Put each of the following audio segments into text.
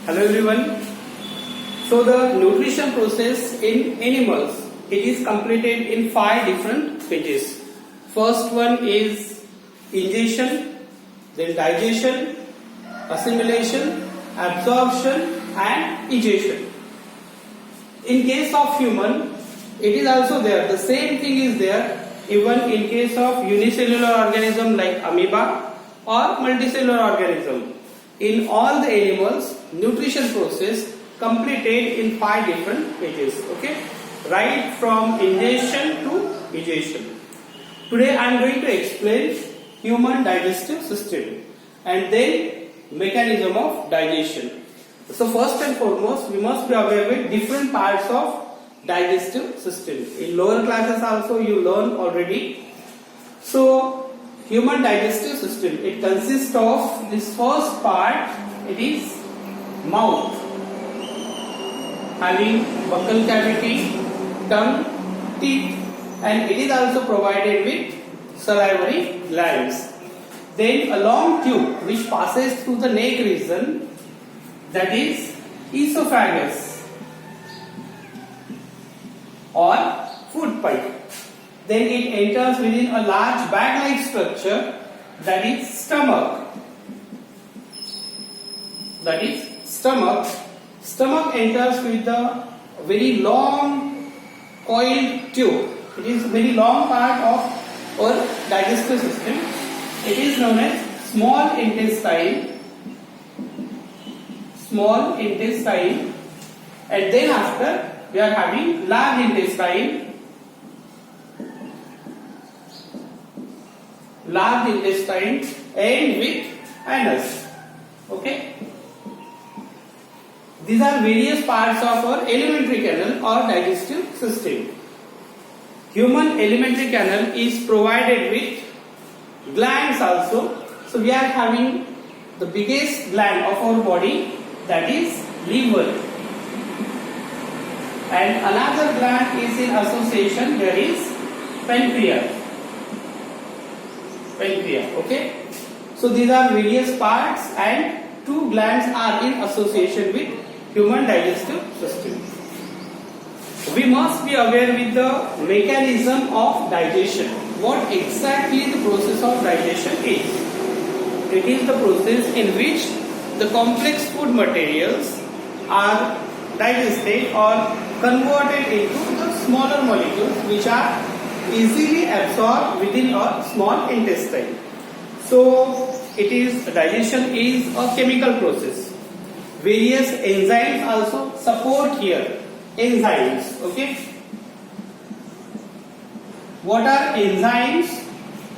Hello everyone. So the nutrition process in animals, it is completed in 5 different stages. First one is ingestion, then digestion, assimilation, absorption and egestion. In case of human, it is also there. The same thing is there even in case of unicellular organism like amoeba or multicellular organism. In all the animals, nutrition process completed in 5 different stages. Okay, right from ingestion to egestion. Today I am going to explain human digestive system and then mechanism of digestion. So first and foremost, we must be aware with different parts of digestive system. In lower classes also you learn already. So human digestive system, it consists of this first part, it is mouth, having buccal cavity, tongue, teeth, and it is also provided with salivary glands. Then a long tube which passes through the neck region, that is esophagus or food pipe. Then it enters within a large bag-like structure, that is stomach. That is stomach. Stomach enters with the very long coiled tube. It is very long part of our digestive system. It is known as small intestine. Small intestine, and then after we are having large intestine. Large intestine and with anus. Okay. These are various parts of our alimentary canal or digestive system. Human alimentary canal is provided with glands also. So we are having the biggest gland of our body, that is liver. And another gland is in association, there is pancreas. Okay. So these are various parts and 2 glands are in association with human digestive system. We must be aware with the mechanism of digestion. What exactly the process of digestion is? It is the process in which the complex food materials are digested or converted into the smaller molecules which are easily absorbed within a small intestine. So digestion is a chemical process. Various enzymes also support here. Enzymes, okay. What are enzymes?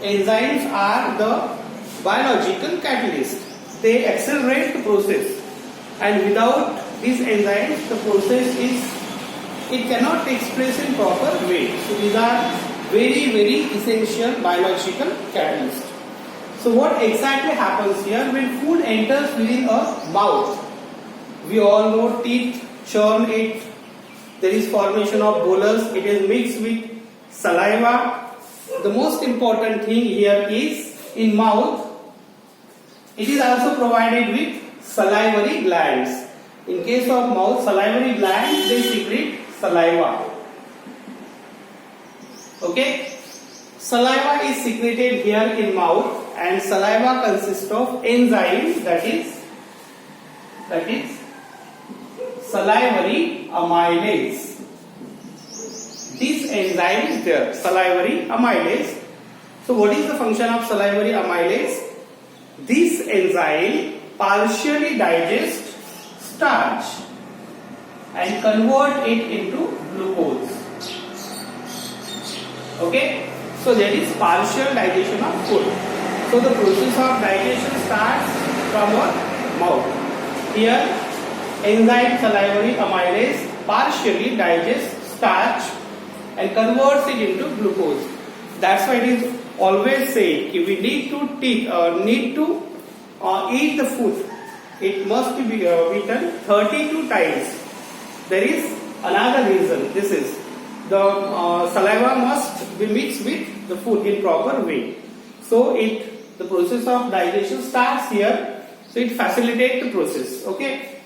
Enzymes are the biological catalysts. They accelerate the process, and without these enzymes the process cannot take place in proper way. So these are very essential biological catalysts. So what exactly happens here when food enters within a mouth? We all know teeth churn it. There is formation of bolus. It is mixed with saliva. The most important thing here is in mouth, it is also provided with salivary glands. In case of mouth, salivary glands, they secrete saliva. Okay. Saliva is secreted here in mouth, and saliva consists of enzymes, that is salivary amylase. This enzyme is there, salivary amylase. So what is the function of salivary amylase? This enzyme partially digests starch and convert it into glucose. Okay, so there is partial digestion of food. So the process of digestion starts from our mouth. Here, enzyme salivary amylase partially digests starch and converts it into glucose. That's why it is always said if we need to eat the food, it must be eaten 32 times. There is another reason. This is the saliva must be mixed with the food in proper way. So the process of digestion starts here. So it facilitates the process. Okay.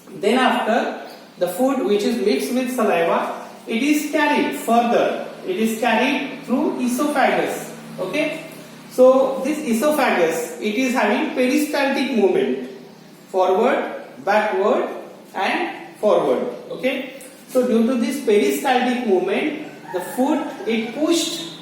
Then after, the food which is mixed with saliva, it is carried further. It is carried through esophagus. Okay. So this esophagus, it is having peristaltic movement, forward, backward and forward. Okay. So due to this peristaltic movement, the food it pushed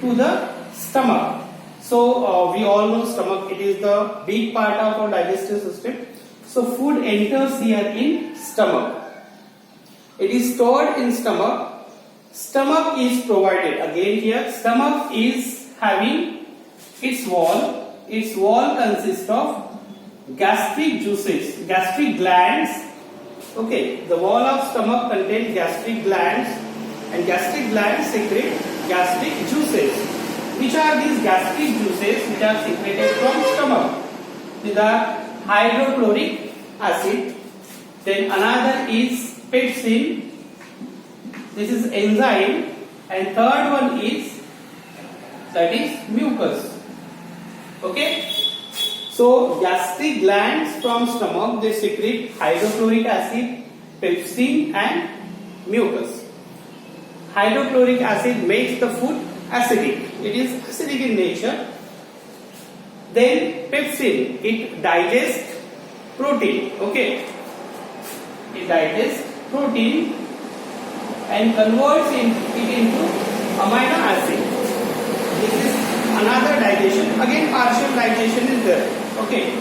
to the stomach. So we all know stomach, it is the big part of our digestive system. So food enters here in stomach. It is stored in stomach. Stomach is provided. Again here, stomach is having its wall. Its wall consists of gastric juices, gastric glands. Okay, the wall of stomach contains gastric glands, and gastric glands secrete gastric juices. Which are these gastric juices which are secreted from stomach? These are hydrochloric acid. Then another is pepsin. This is enzyme. And third one is, that is mucus. Okay. So gastric glands from stomach, they secrete hydrochloric acid, pepsin and mucus. Hydrochloric acid makes the food acidic. It is acidic in nature. Then pepsin, it digests protein. Okay. It digests protein and converts it into amino acid. This is another digestion. Again, partial digestion is there. Okay.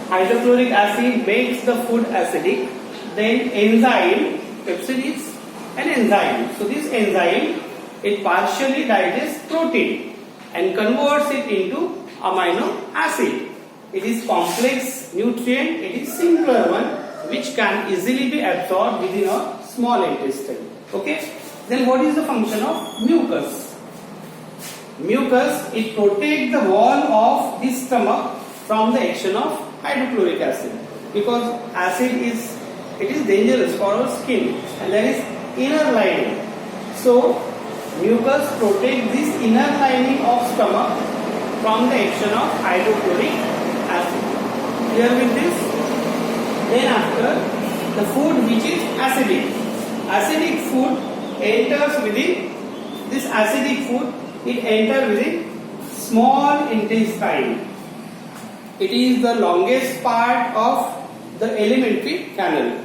Hydrochloric acid makes the food acidic. Then enzyme, pepsin is an enzyme. So this enzyme, it partially digests protein and converts it into amino acid. It is complex nutrient. It is simpler one which can easily be absorbed within a small intestine. Okay. Then what is the function of mucus? Mucus, it protects the wall of the stomach from the action of hydrochloric acid, because acid is dangerous for our skin, and there is inner lining. So mucus protects this inner lining of stomach from the action of hydrochloric acid. Clear with this? Then after, the food which is acidic. Acidic food enters within this acidic food. It enters within small intestine. It is the longest part of the alimentary canal.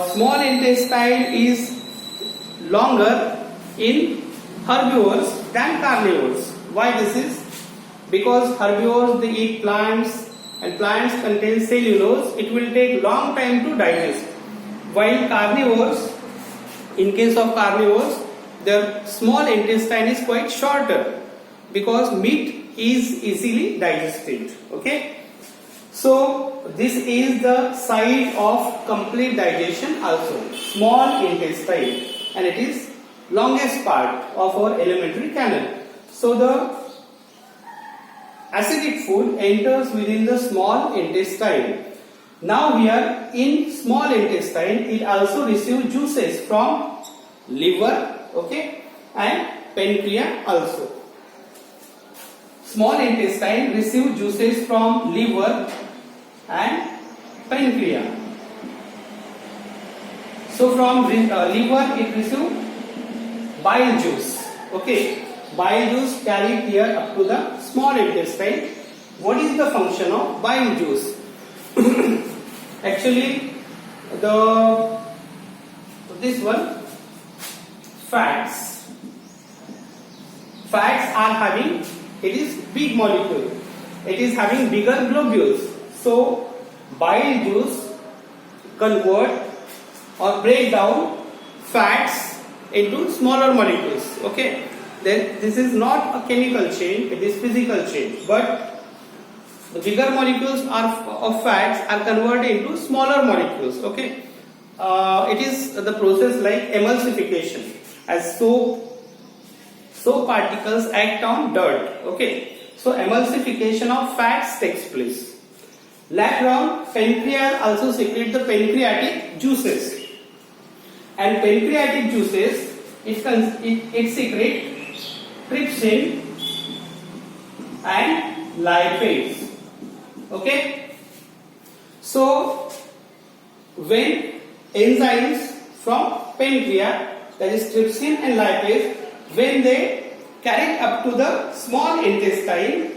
Small intestine is longer in herbivores than carnivores. Why this is? Because herbivores, they eat plants, and plants contain cellulose. It will take long time to digest. While carnivores, in case of carnivores, their small intestine is quite shorter, because meat is easily digested. Okay. So this is the site of complete digestion also, small intestine, and it is longest part of our alimentary canal. So the acidic food enters within the small intestine. Now here in small intestine, it also receives juices from liver, okay, and pancreas also. Small intestine receives juices from liver and pancreas. So from liver it receives bile juice. Okay, bile juice carried here up to the small intestine. What is the function of bile juice? Actually, this one, fats. Fats are having, it is big molecule. It is having bigger globules. So bile juice convert or break down fats into smaller molecules. Okay. Then this is not a chemical change, it is physical change. But the bigger molecules of fats are converted into smaller molecules. Okay. It is the process like emulsification. As soap particles act on dirt. Okay. So emulsification of fats takes place. Later on, pancreas also secrete the pancreatic juices. And pancreatic juices, it secretes trypsin and lipase. Okay. So when enzymes from pancreas, that is trypsin and lipase, when they carry up to the small intestine,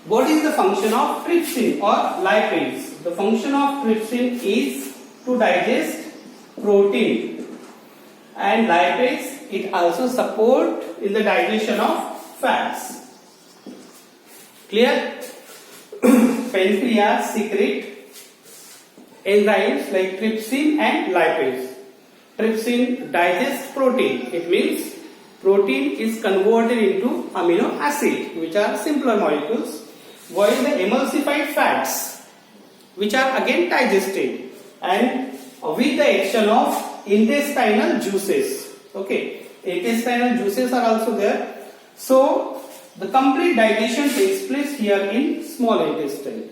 what is the function of trypsin or lipase? The function of trypsin is to digest protein, and lipase, it also support in the digestion of fats. Clear? Pancreas secrete enzymes like trypsin and lipase. Trypsin digests protein. It means protein is converted into amino acid, which are simpler molecules, while the emulsified fats, which are again digested and with the action of intestinal juices. Okay, intestinal juices are also there. So the complete digestion takes place here in small intestine.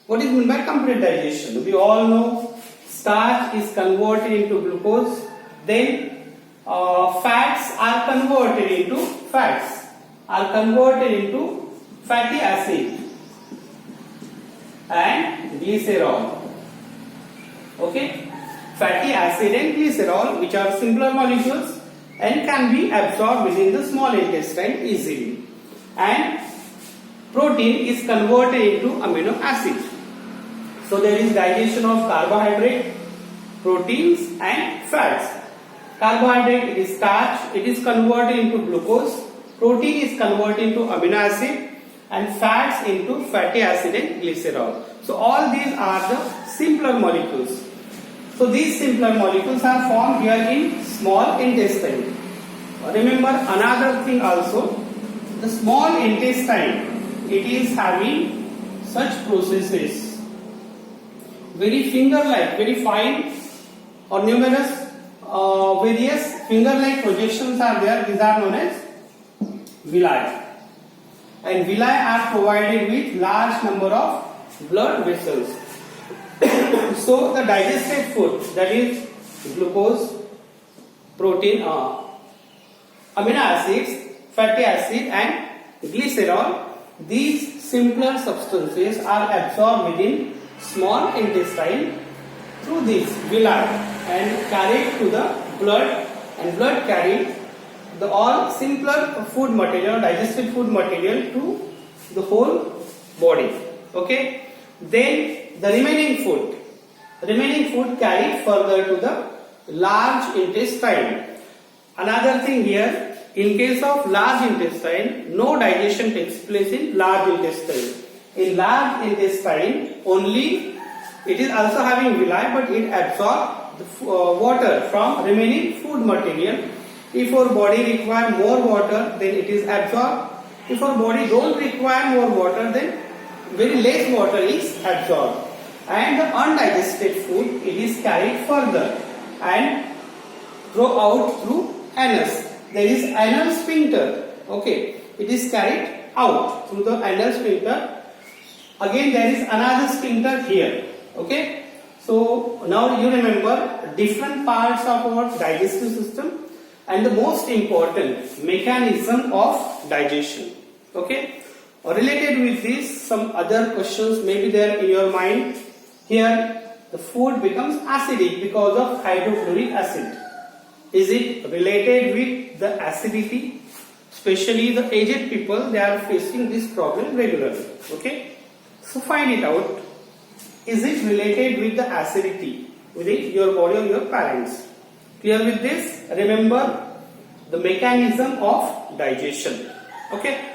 What is meant by complete digestion? We all know starch is converted into glucose, then fats are converted into fatty acid and glycerol. Okay, fatty acid and glycerol, which are simpler molecules and can be absorbed within the small intestine easily, and protein is converted into amino acid. So there is digestion of carbohydrate, proteins and fats. Carbohydrate is starch, it is converted into glucose, protein is converted into amino acid, and fats into fatty acid and glycerol. So all these are the simpler molecules. So these simpler molecules are formed here in small intestine. Remember another thing also, the small intestine, it is having such processes, very finger-like, very fine or numerous various finger-like projections are there. These are known as villi, and villi are provided with large number of blood vessels. So the digested food, that is glucose, protein, amino acids, fatty acid and glycerol, these simpler substances are absorbed within small intestine through these villi and carried to the blood, and blood carried the all simpler food material, digested food material to the whole body. Okay, then the remaining food carried further to the large intestine. Another thing here, in case of large intestine, no digestion takes place in large intestine. In large intestine only, it is also having villi, but it absorbs the water from remaining food material. If our body require more water, then it is absorbed. If our body don't require more water, then very less water is absorbed. And the undigested food, it is carried further and thrown out through anus. There is anal sphincter. Okay, it is carried out through the anal sphincter. Again, there is another sphincter here. Okay, so now you remember different parts of our digestive system and the most important mechanism of digestion. Okay, related with this, some other questions may be there in your mind. Here, the food becomes acidic because of hydrochloric acid. Is it related with the acidity? Especially the aged people, they are facing this problem regularly. Okay, so find it out. Is it related with the acidity within your body or your parents? Clear with this? Remember the mechanism of digestion. Okay.